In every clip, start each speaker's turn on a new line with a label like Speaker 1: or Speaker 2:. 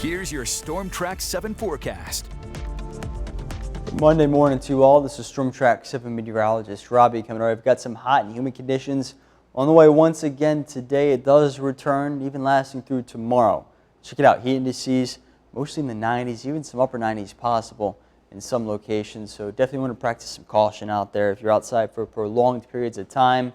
Speaker 1: Here's your Storm Track 7 forecast.
Speaker 2: Monday morning to you all. This is Storm Track 7 meteorologist Robbie coming over. We've got some hot and humid conditions on the way once again today. It does return, even lasting through tomorrow. Check it out, heat indices mostly in the 90s, even some upper 90s possible in some locations. So definitely want to practice some caution out there if you're outside for prolonged periods of time.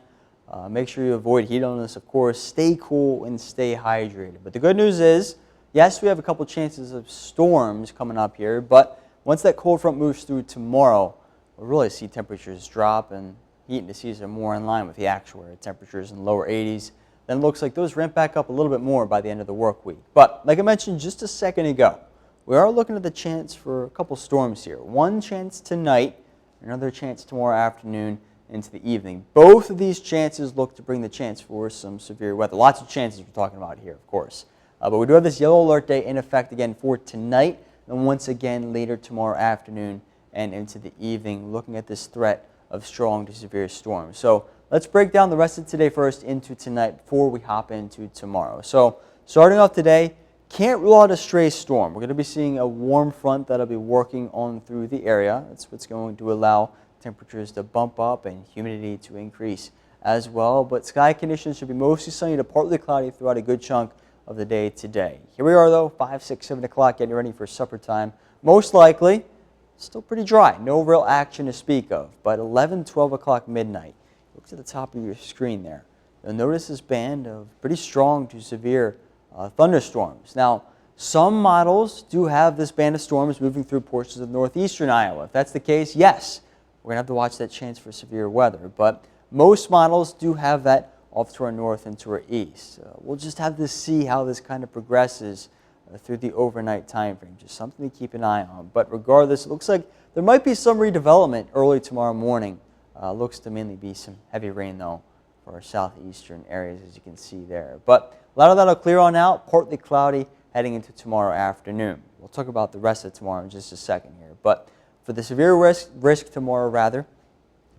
Speaker 2: Make sure you avoid heat illness, of course. Stay cool and stay hydrated. But the good news is, yes, we have a couple chances of storms coming up here, but once that cold front moves through tomorrow, we'll really see temperatures drop and heat indices are more in line with the actual temperatures in the lower 80s. Then it looks like those ramp back up a little bit more by the end of the work week. But like I mentioned just a second ago, we are looking at the chance for a couple storms here. One chance tonight, another chance tomorrow afternoon into the evening. Both of these chances look to bring the chance for some severe weather. Lots of chances we're talking about here, of course. But we do have this yellow alert day in effect again for tonight, and once again later tomorrow afternoon and into the evening, looking at this threat of strong to severe storms. So let's break down the rest of today first into tonight before we hop into tomorrow. So starting off today, can't rule out a stray storm. We're going to be seeing a warm front that'll be working on through the area. That's what's going to allow temperatures to bump up and humidity to increase as well. But sky conditions should be mostly sunny to partly cloudy throughout a good chunk of the day today. Here we are though, 5, 6, 7 o'clock, getting ready for supper time. Most likely, still pretty dry. No real action to speak of. But 11, 12 o'clock midnight, look to the top of your screen there. You'll notice this band of pretty strong to severe thunderstorms. Now, some models do have this band of storms moving through portions of northeastern Iowa. If that's the case, yes, we're going to have to watch that chance for severe weather. But most models do have that off to our north and to our east. We'll just have to see how this kind of progresses through the overnight time frame. Just something to keep an eye on. But regardless, it looks like there might be some redevelopment early tomorrow morning. Looks to mainly be some heavy rain, though, for our southeastern areas, as you can see there. But a lot of that will clear on out, partly cloudy heading into tomorrow afternoon. We'll talk about the rest of tomorrow in just a second here. But for the severe risk tomorrow,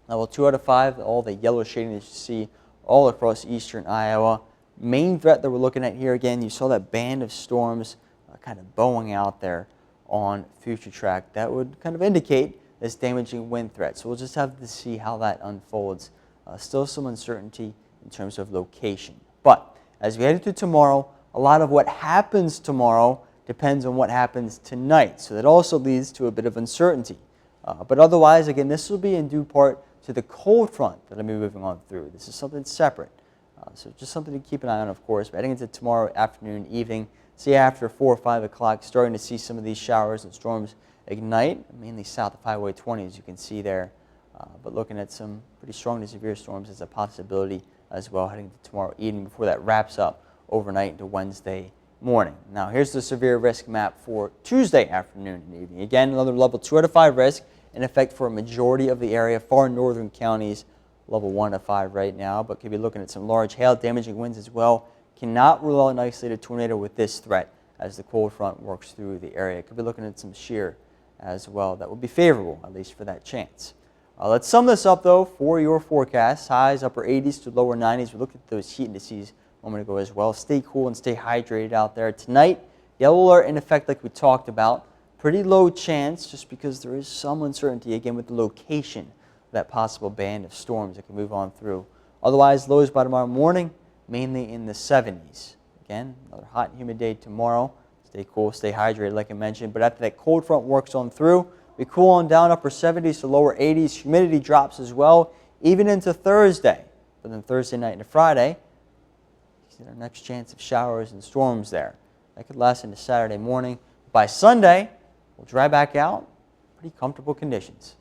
Speaker 2: level 2 out of 5, all the yellow shading that you see all across eastern Iowa. Main threat that we're looking at here, again, you saw that band of storms kind of bowing out there on future track. That would kind of indicate this damaging wind threat. So we'll just have to see how that unfolds. Still some uncertainty in terms of location. But as we head into tomorrow, a lot of what happens tomorrow depends on what happens tonight. So that also leads to a bit of uncertainty. But otherwise, again, this will be in due part to the cold front that I'll be moving on through. This is something separate. So just something to keep an eye on, of course. But heading into tomorrow afternoon, evening, see after 4 or 5 o'clock, starting to see some of these showers and storms ignite, mainly south of Highway 20, as you can see there. But looking at some pretty strong to severe storms as a possibility as well, heading to tomorrow evening before that wraps up overnight into Wednesday morning. Now, here's the severe risk map for Tuesday afternoon and evening. Again, another level 2 out of 5 risk in effect for a majority of the area, far northern counties, level 1 to 5 right now, but could be looking at some large hail damaging winds as well. Cannot rule out an isolated tornado with this threat as the cold front works through the area. Could be looking at some shear as well. That would be favorable, at least for that chance. Let's sum this up, though, for your forecast. Highs upper 80s to lower 90s. We looked at those heat indices a moment ago as well. Stay cool and stay hydrated out there. Tonight, yellow alert in effect like we talked about. Pretty low chance just because there is some uncertainty, again, with the location of that possible band of storms that can move on through. Otherwise, lows by tomorrow morning, mainly in the 70s. Again, another hot and humid day tomorrow. Stay cool, stay hydrated like I mentioned. But after that cold front works on through, we cool on down upper 70s to lower 80s. Humidity drops as well, even into Thursday. But then Thursday night into Friday, see our next chance of showers and storms there. That could last into Saturday morning. By Sunday, we'll dry back out. Pretty comfortable conditions.